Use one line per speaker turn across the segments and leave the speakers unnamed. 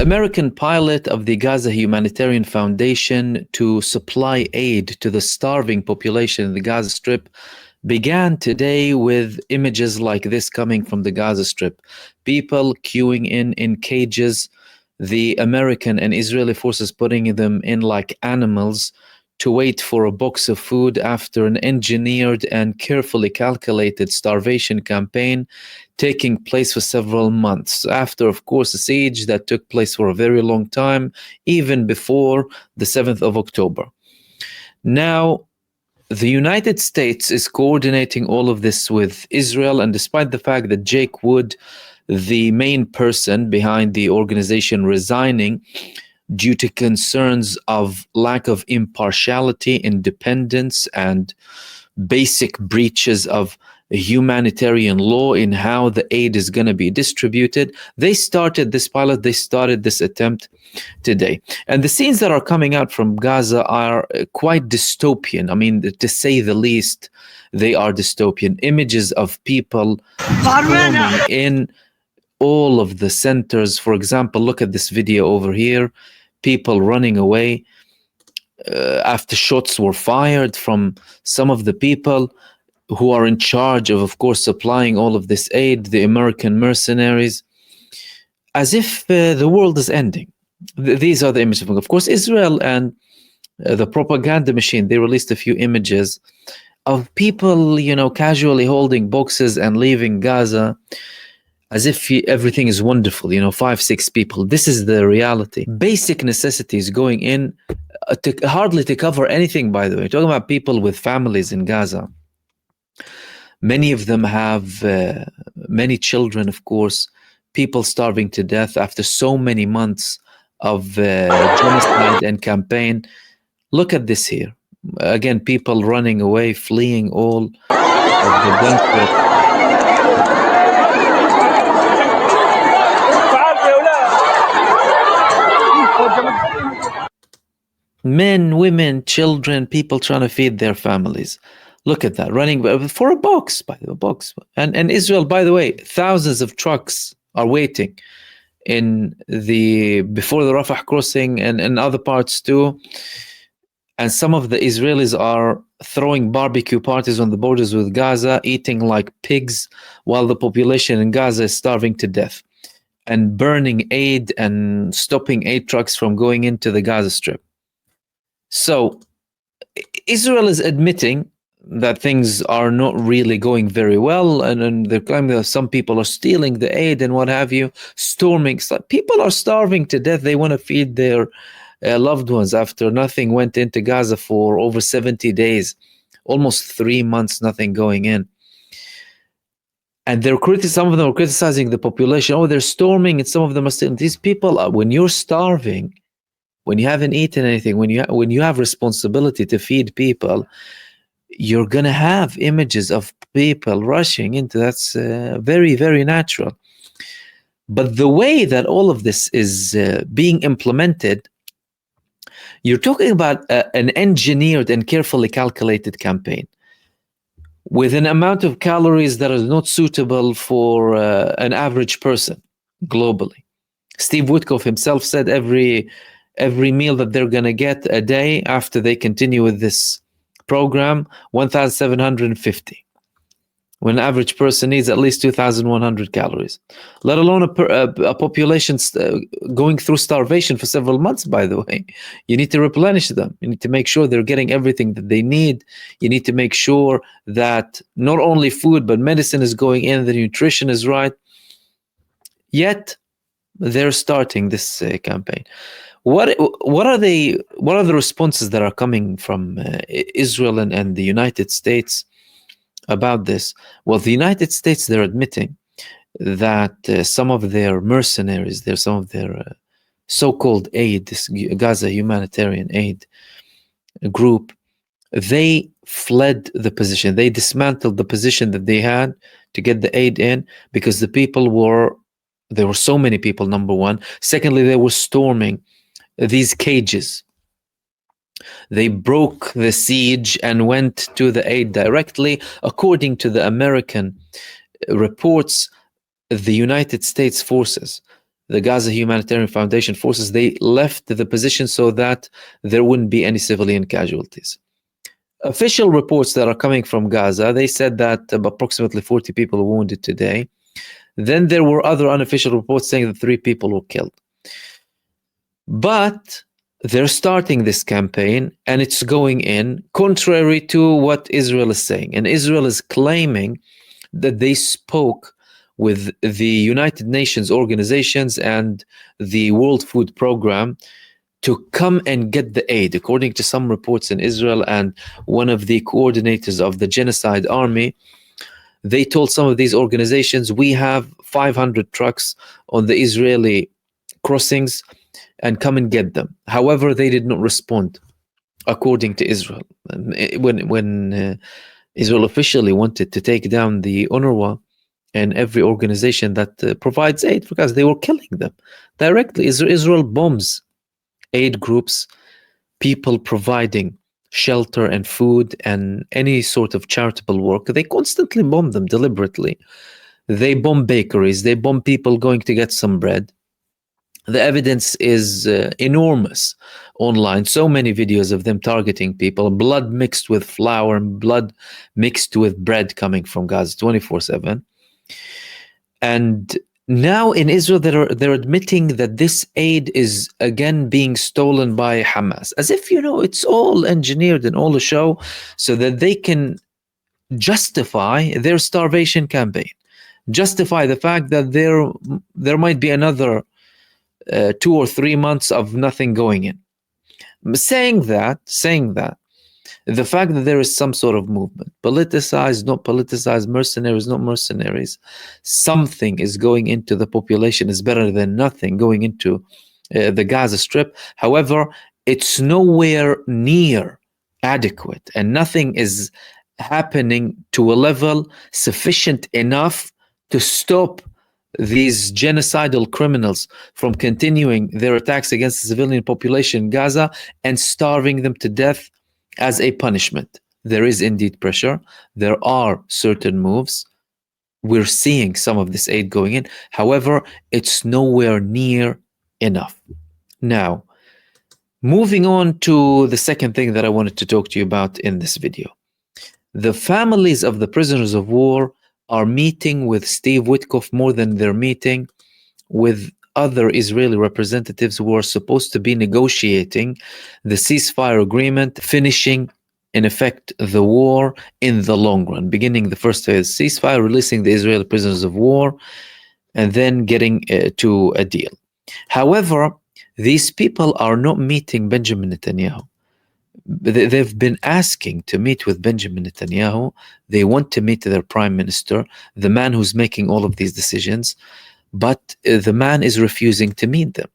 American pilot of the Gaza Humanitarian Foundation to supply aid to the starving population in the Gaza Strip began today with images like this coming from the Gaza Strip. People queuing in cages, the American and Israeli forces putting them in like animals to wait for a box of food after an engineered and carefully calculated starvation campaign taking place for several months. After, of course, a siege that took place for a very long time, even before the 7th of October. Now, the United States is coordinating all of this with Israel, and despite the fact that Jake Wood, the main person behind the organization, resigning due to concerns of lack of impartiality, independence, and basic breaches of humanitarian law in how the aid is going to be distributed, they started this pilot, they started this attempt today. And the scenes that are coming out from Gaza are quite dystopian. I mean, to say the least, they are dystopian. Images of people forming in all of the centers. For example, look at this video over here. People running away after shots were fired from some of the people who are in charge of course, supplying all of this aid, the American mercenaries, as if the world is ending. These are the images. Of course, Israel and the propaganda machine, they released a few images of people, casually holding boxes and leaving Gaza as if everything is wonderful, 5, 6 people. This is the reality. Basic necessities going in, hardly to cover anything, by the way. Talking about people with families in Gaza. Many of them have many children, of course, people starving to death after so many months of genocide and campaign. Look at this here. Again, people running away, fleeing all of the gunfire. Men, women, children, people trying to feed their families. Look at that, running for a box, by the way, box. And Israel, by the way, thousands of trucks are waiting before the Rafah crossing and other parts too. And some of the Israelis are throwing barbecue parties on the borders with Gaza, eating like pigs, while the population in Gaza is starving to death, and burning aid and stopping aid trucks from going into the Gaza Strip. So Israel is admitting that things are not really going very well, and they're claiming that some people are stealing the aid and what have you, storming. People are starving to death. They want to feed their loved ones after nothing went into Gaza for over 70 days, almost 3 months, nothing going in. And some of them are criticizing the population. Oh, they're storming, and some of them are stealing. These people are, when you're starving, when you haven't eaten anything, when you have responsibility to feed people, you're going to have images of people rushing into. That's very, very natural. But the way that all of this is being implemented, you're talking about an engineered and carefully calculated campaign with an amount of calories that is not suitable for an average person globally. Steve Witkoff himself said every meal that they're going to get a day after they continue with this program, 1,750. When an average person needs at least 2,100 calories, let alone a population going through starvation for several months, by the way. You need to replenish them. You need to make sure they're getting everything that they need. You need to make sure that not only food, but medicine is going in, the nutrition is right. Yet, they're starting this campaign. What are the responses that are coming from Israel and the United States about this? Well, the United States, they're admitting that some of their mercenaries, some of their so-called aid, this Gaza humanitarian aid group, they fled the position. They dismantled the position that they had to get the aid in because there were so many people, number one. Secondly, they were storming these cages. They broke the siege and went to the aid directly. According to the American reports, the United States forces the Gaza Humanitarian Foundation forces, they left the position so that there wouldn't be any civilian casualties. Official reports that are coming from Gaza, they said that approximately 40 people were wounded today. Then there were other unofficial reports saying that 3 people were killed. But they're starting this campaign and it's going in contrary to what Israel is saying. And Israel is claiming that they spoke with the United Nations organizations and the World Food Program to come and get the aid. According to some reports in Israel and one of the coordinators of the genocide army, they told some of these organizations, we have 500 trucks on the Israeli crossings and come and get them. However, they did not respond, according to Israel. When Israel officially wanted to take down the UNRWA and every organization that provides aid, because they were killing them directly. Israel bombs aid groups, people providing shelter and food and any sort of charitable work. They constantly bomb them deliberately. They bomb bakeries. They bomb people going to get some bread. The evidence is enormous online. So many videos of them targeting people, blood mixed with flour and blood mixed with bread coming from Gaza 24/7. And now in Israel, they're admitting that this aid is again being stolen by Hamas, as if, it's all engineered and all a show so that they can justify their starvation campaign, justify the fact that there might be another 2 or 3 months of nothing going in. Saying that, the fact that there is some sort of movement, politicized, not politicized, mercenaries, not mercenaries, something is going into the population is better than nothing going into the Gaza Strip. However, it's nowhere near adequate, and nothing is happening to a level sufficient enough to stop these genocidal criminals from continuing their attacks against the civilian population in Gaza and starving them to death as a punishment. There is indeed pressure. There are certain moves. We're seeing some of this aid going in. However, it's nowhere near enough. Now, moving on to the second thing that I wanted to talk to you about in this video. The families of the prisoners of war are meeting with Steve Witkoff more than they're meeting with other Israeli representatives who are supposed to be negotiating the ceasefire agreement, finishing, in effect, the war in the long run, beginning the first phase ceasefire, releasing the Israeli prisoners of war, and then getting to a deal. However, these people are not meeting Benjamin Netanyahu. They've been asking to meet with Benjamin Netanyahu. They want to meet their prime minister, the man who's making all of these decisions, but the man is refusing to meet them.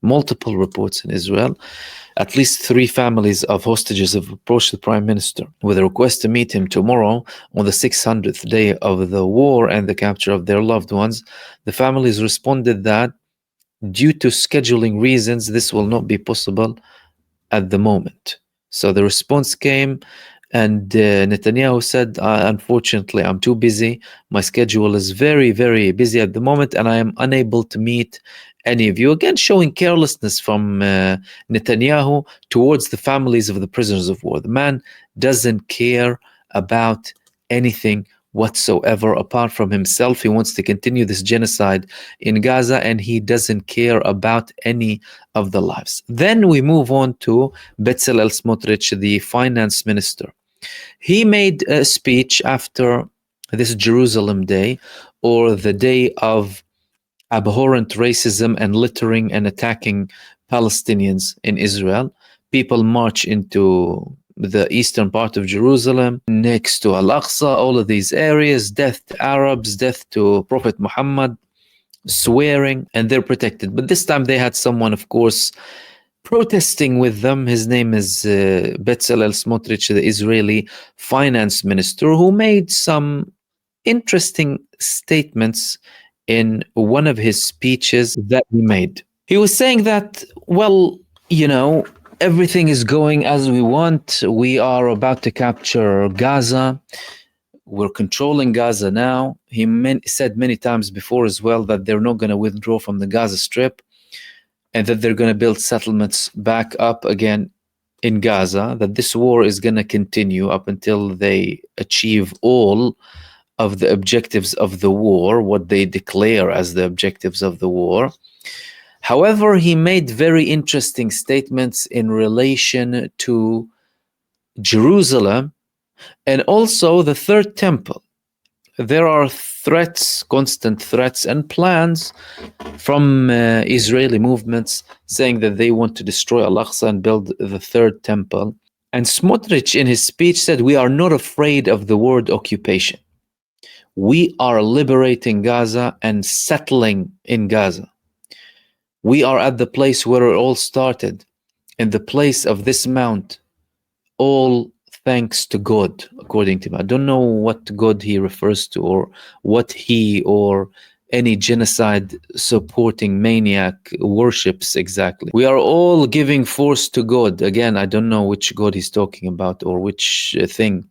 Multiple reports in Israel, at least 3 families of hostages have approached the prime minister with a request to meet him tomorrow on the 600th day of the war and the capture of their loved ones. The families responded that due to scheduling reasons, this will not be possible at the moment. So the response came, and Netanyahu said, unfortunately, I'm too busy. My schedule is very, very busy at the moment, and I am unable to meet any of you. Again, showing carelessness from Netanyahu towards the families of the prisoners of war. The man doesn't care about anything whatsoever apart from himself. He wants to continue this genocide in Gaza, and he doesn't care about any of the lives. Then we move on to Bezalel Smotrich, the finance minister. He made a speech after this Jerusalem Day, or the day of abhorrent racism and littering and attacking Palestinians in Israel. People march into the eastern part of Jerusalem, next to Al-Aqsa, all of these areas, death to Arabs, death to Prophet Muhammad, swearing, and they're protected. But this time they had someone, of course, protesting with them. His name is Bezalel Smotrich, the Israeli finance minister, who made some interesting statements in one of his speeches that he made. He was saying that, well, everything is going as we want. We are about to capture Gaza. we're controlling Gaza now. He said many times before as well that they're not going to withdraw from the Gaza Strip, and that they're going to build settlements back up again in Gaza, that this war is going to continue up until they achieve all of the objectives of the war, what they declare as the objectives of the war. However, he made very interesting statements in relation to Jerusalem and also the third temple. There are threats, constant threats and plans from Israeli movements saying that they want to destroy Al-Aqsa and build the third temple. And Smotrich in his speech said, we are not afraid of the word occupation. We are liberating Gaza and settling in Gaza. We are at the place where it all started, in the place of this mount, all thanks to God, according to him. I don't know what God he refers to, or what he or any genocide supporting maniac worships exactly. We are all giving force to God. Again, I don't know which God he's talking about or which thing.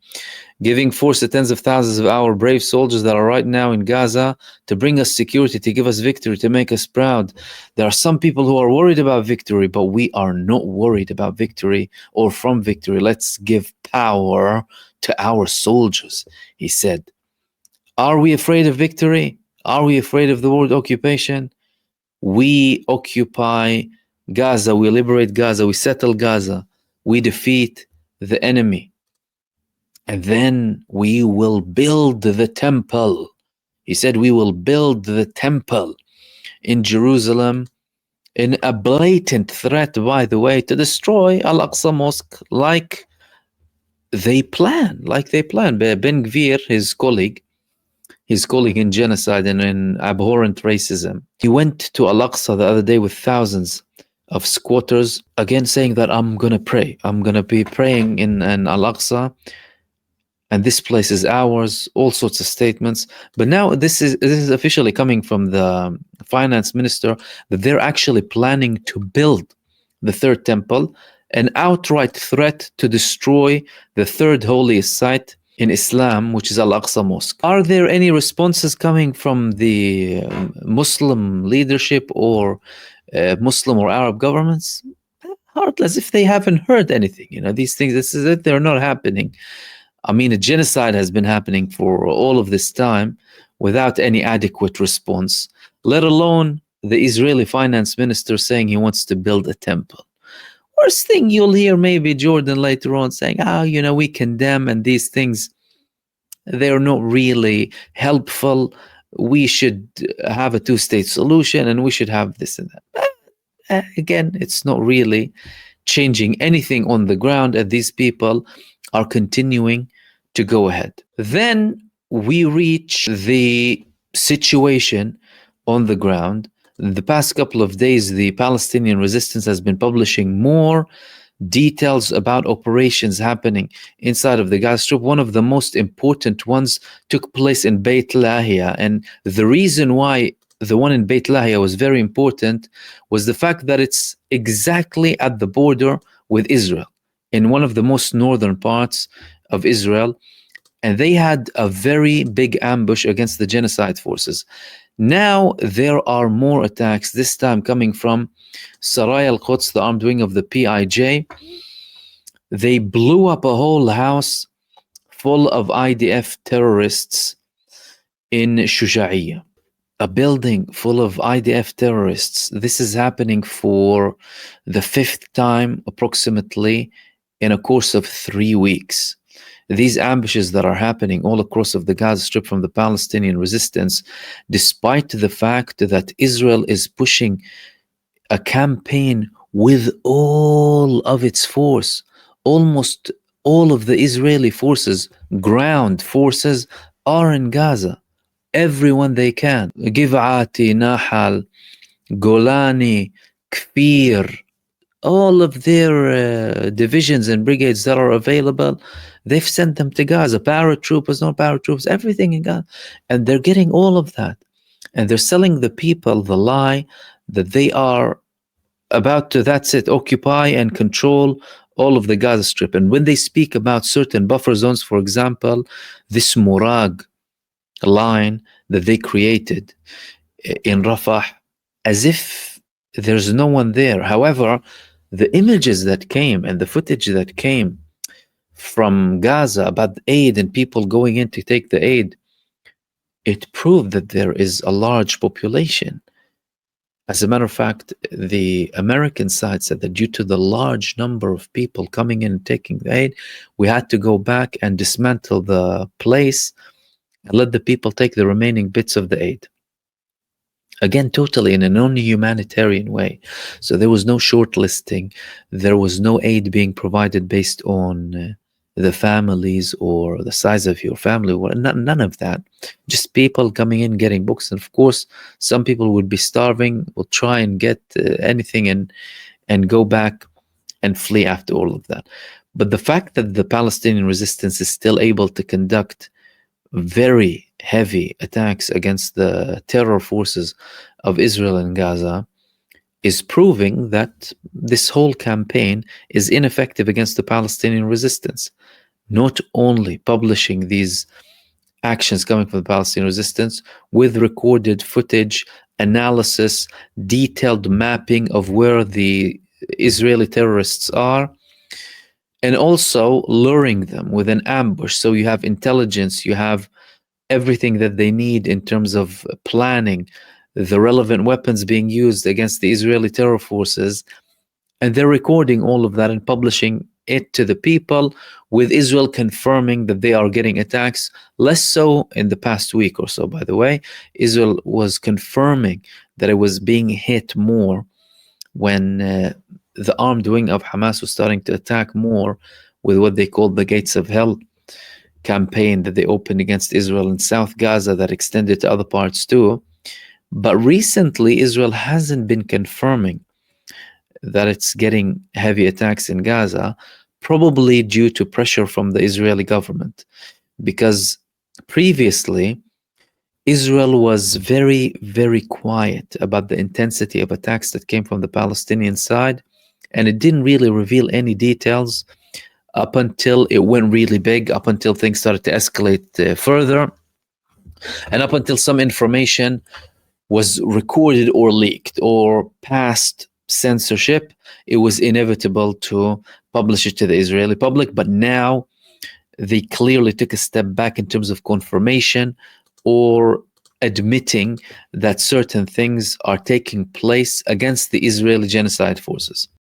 Giving force to tens of thousands of our brave soldiers that are right now in Gaza to bring us security, to give us victory, to make us proud. There are some people who are worried about victory, but we are not worried about victory or from victory. Let's give power to our soldiers, he said. Are we afraid of victory? Are we afraid of the word occupation? We occupy Gaza, we liberate Gaza, we settle Gaza, we defeat the enemy. And then we will build the temple. He said, we will build the temple in Jerusalem in a blatant threat, by the way, to destroy Al-Aqsa Mosque like they plan. Ben Gvir, his colleague in genocide and in abhorrent racism, he went to Al-Aqsa the other day with thousands of squatters, again saying that I'm going to pray. I'm going to be praying in Al-Aqsa, and this place is ours, all sorts of statements. But now this is officially coming from the finance minister that they're actually planning to build the third temple, an outright threat to destroy the third holiest site in Islam, which is Al-Aqsa Mosque. Are there any responses coming from the Muslim leadership or Muslim or Arab governments? Heartless, if they haven't heard anything. These things, this is it, they're not happening. I mean, a genocide has been happening for all of this time without any adequate response, let alone the Israeli finance minister saying he wants to build a temple. Worst thing you'll hear maybe Jordan later on saying, we condemn, and these things, they're not really helpful. We should have a two-state solution and we should have this and that. Again, it's not really changing anything on the ground, and these people are continuing to go ahead. Then we reach the situation on the ground. The past couple of days, the Palestinian resistance has been publishing more details about operations happening inside of the Gaza Strip. One of the most important ones took place in Beit Lahia, and the reason why the one in Beit Lahia was very important was the fact that it's exactly at the border with Israel, in one of the most northern parts of Israel, and they had a very big ambush against the genocide forces. Now there are more attacks, this time coming from Sarai al-Quds, the armed wing of the PIJ. They blew up a whole house full of IDF terrorists in Shuja'iyya. A building full of IDF terrorists. This is happening for the fifth time approximately in a course of 3 weeks. These ambushes that are happening all across of the Gaza Strip from the Palestinian resistance, despite the fact that Israel is pushing a campaign with all of its force, almost all of the Israeli forces, ground forces, are in Gaza. Everyone they can. Giv'ati, Nahal, Golani, Kfir, all of their divisions and brigades that are available, they've sent them to Gaza. Paratroopers, no paratroopers, everything in Gaza. And they're getting all of that. And they're selling the people the lie that they are about to, that's it, occupy and control all of the Gaza Strip. And when they speak about certain buffer zones, for example, this Murag line that they created in Rafah, as if there's no one there. However, the images that came and the footage that came from Gaza about aid and people going in to take the aid, it proved that there is a large population. As a matter of fact, the American side said that due to the large number of people coming in and taking the aid, we had to go back and dismantle the place and let the people take the remaining bits of the aid. Again, totally in a non-humanitarian way. So there was no shortlisting. There was no aid being provided based on the families or the size of your family. None of that. Just people coming in, getting books. And of course, some people would be starving, will try and get anything and go back and flee after all of that. But the fact that the Palestinian resistance is still able to conduct very heavy attacks against the terror forces of Israel and Gaza is proving that this whole campaign is ineffective against the Palestinian resistance. Not only publishing these actions coming from the Palestinian resistance with recorded footage, analysis, detailed mapping of where the Israeli terrorists are, and also luring them with an ambush. So you have intelligence, you have everything that they need in terms of planning, the relevant weapons being used against the Israeli terror forces, and they're recording all of that and publishing it to the people, with Israel confirming that they are getting attacks. Less so in the past week or so, by the way. Israel was confirming that it was being hit more when the armed wing of Hamas was starting to attack more with what they called the Gates of Hell campaign that they opened against Israel in South Gaza that extended to other parts too. But recently, Israel hasn't been confirming that it's getting heavy attacks in Gaza, probably due to pressure from the Israeli government. Because previously, Israel was very, very quiet about the intensity of attacks that came from the Palestinian side, and it didn't really reveal any details up until it went really big, up until things started to escalate further, and up until some information was recorded or leaked or passed censorship. It was inevitable to publish it to the Israeli public. But now they clearly took a step back in terms of confirmation or admitting that certain things are taking place against the Israeli genocide forces.